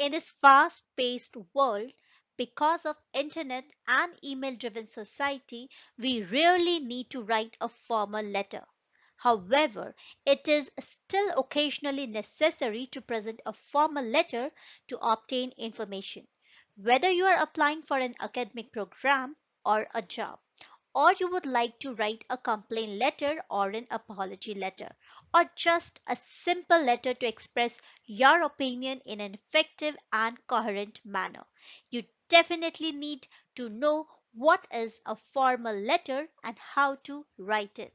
In this fast-paced world, because of internet and email-driven society, we rarely need to write a formal letter. However, it is still occasionally necessary to present a formal letter to obtain information. Whether you are applying for an academic program or a job, or you would like to write a complaint letter or an apology letter, or just a simple letter to express your opinion in an effective and coherent manner. You definitely need to know what is a formal letter and how to write it.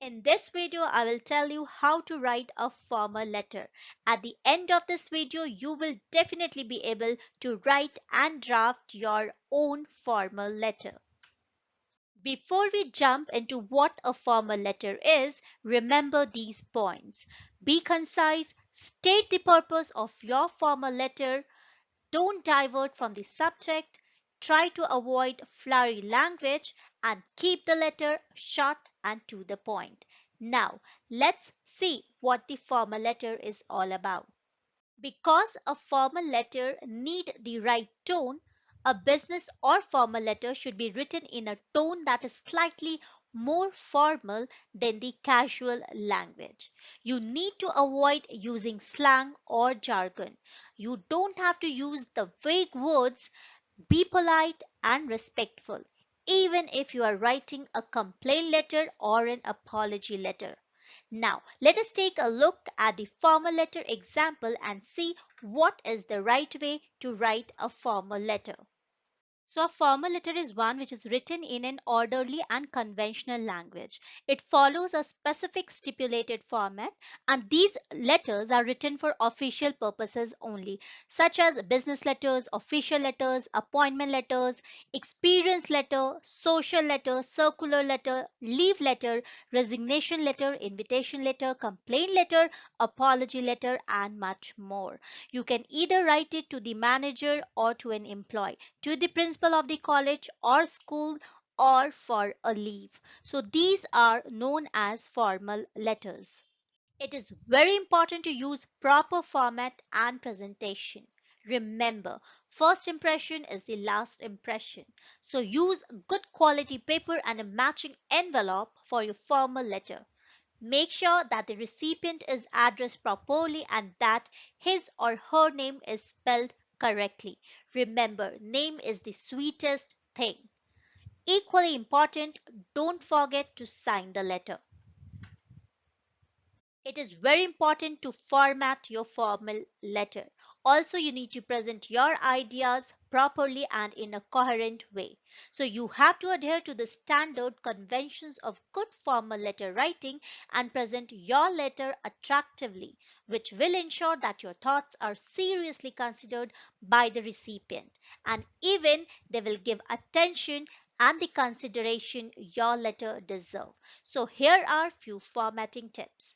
In this video, I will tell you how to write a formal letter. At the end of this video, you will definitely be able to write and draft your own formal letter. Before we jump into what a formal letter is, remember these points. Be concise, state the purpose of your formal letter, don't divert from the subject, try to avoid flowery language, and keep the letter short and to the point. Now, let's see what the formal letter is all about. Because a formal letter need the right tone, a business or formal letter should be written in a tone that is slightly more formal than the casual language. You need to avoid using slang or jargon. You don't have to use the vague words. Be polite and respectful, even if you are writing a complaint letter or an apology letter. Now, let us take a look at the formal letter example and see what is the right way to write a formal letter. So a formal letter is one which is written in an orderly and conventional language. It follows a specific stipulated format, and these letters are written for official purposes only, such as business letters, official letters, appointment letters, experience letter, social letter, circular letter, leave letter, resignation letter, invitation letter, complaint letter, apology letter, and much more. You can either write it to the manager or to an employee, to the principal of the college or school, or for a leave. So these are known as formal letters. It is very important to use proper format and presentation. Remember, first impression is the last impression. So use good quality paper and a matching envelope for your formal letter. Make sure that the recipient is addressed properly and that his or her name is spelled correctly. Remember, name is the sweetest thing. Equally important, don't forget to sign the letter. It is very important to format your formal letter. Also, you need to present your ideas properly and in a coherent way. So you have to adhere to the standard conventions of good formal letter writing and present your letter attractively, which will ensure that your thoughts are seriously considered by the recipient, and even they will give attention and the consideration your letter deserves. So here are few formatting tips.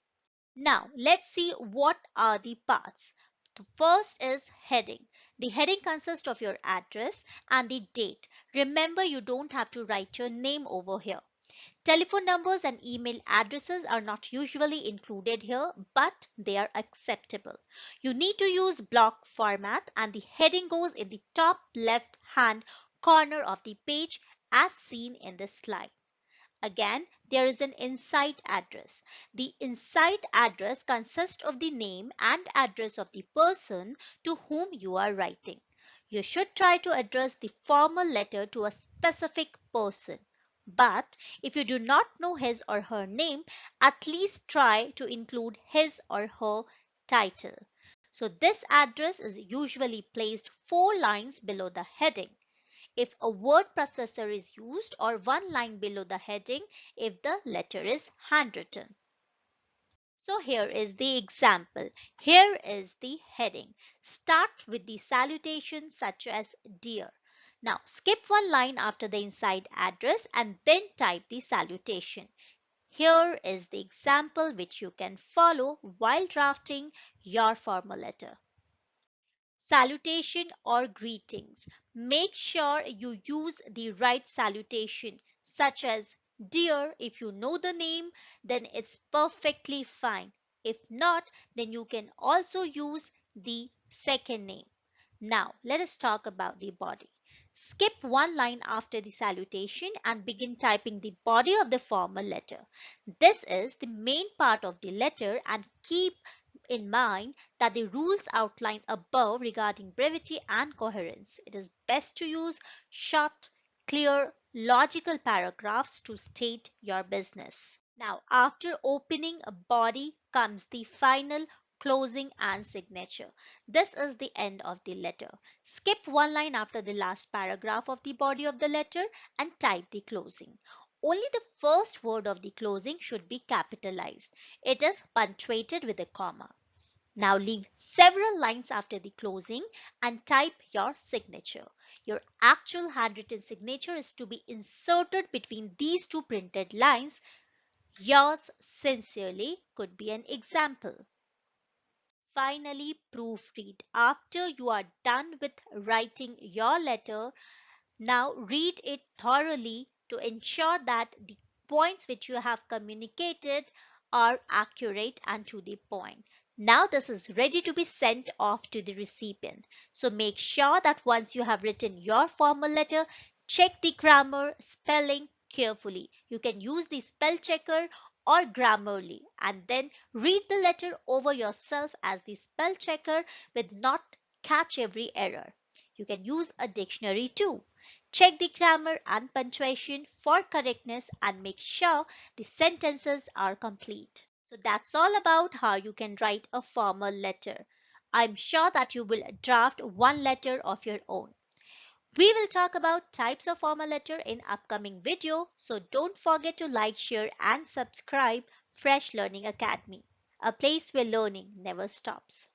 Now, let's see what are the parts. The first is heading. The heading consists of your address and the date. Remember, you don't have to write your name over here. Telephone numbers and email addresses are not usually included here, but they are acceptable. You need to use block format, and the heading goes in the top left hand corner of the page as seen in this slide. Again, there is an inside address. The inside address consists of the name and address of the person to whom you are writing. You should try to address the formal letter to a specific person. But if you do not know his or her name, at least try to include his or her title. So this address is usually placed 4 lines below the heading if a word processor is used, or 1 line below the heading if the letter is handwritten. So here is the example. Here is the heading. Start with the salutation such as dear. Now skip 1 line after the inside address and then type the salutation. Here is the example which you can follow while drafting your formal letter. Salutation or greetings. Make sure you use the right salutation, such as dear. If you know the name, then it's perfectly fine. If not, then you can also use the second name. Now, let us talk about the body. Skip one line after the salutation and begin typing the body of the formal letter. This is the main part of the letter, and keep in mind that the rules outlined above regarding brevity and coherence. It is best to use short, clear, logical paragraphs to state your business. Now, after opening a body comes the final closing and signature. This is the end of the letter. Skip one line after the last paragraph of the body of the letter and type the closing. Only the first word of the closing should be capitalized. It is punctuated with a comma. Now leave several lines after the closing and type your signature. Your actual handwritten signature is to be inserted between these two printed lines. Yours sincerely could be an example. Finally, proofread. After you are done with writing your letter, now read it thoroughly to ensure that the points which you have communicated are accurate and to the point. Now this is ready to be sent off to the recipient. So make sure that once you have written your formal letter, check the grammar, spelling carefully. You can use the spell checker or Grammarly and then read the letter over yourself as the spell checker will not catch every error. You can use a dictionary too. Check the grammar and punctuation for correctness and make sure the sentences are complete. So that's all about how you can write a formal letter. I'm sure that you will draft one letter of your own. We will talk about types of formal letter in upcoming video, so don't forget to like, share and subscribe Fresh Learning Academy, a place where learning never stops.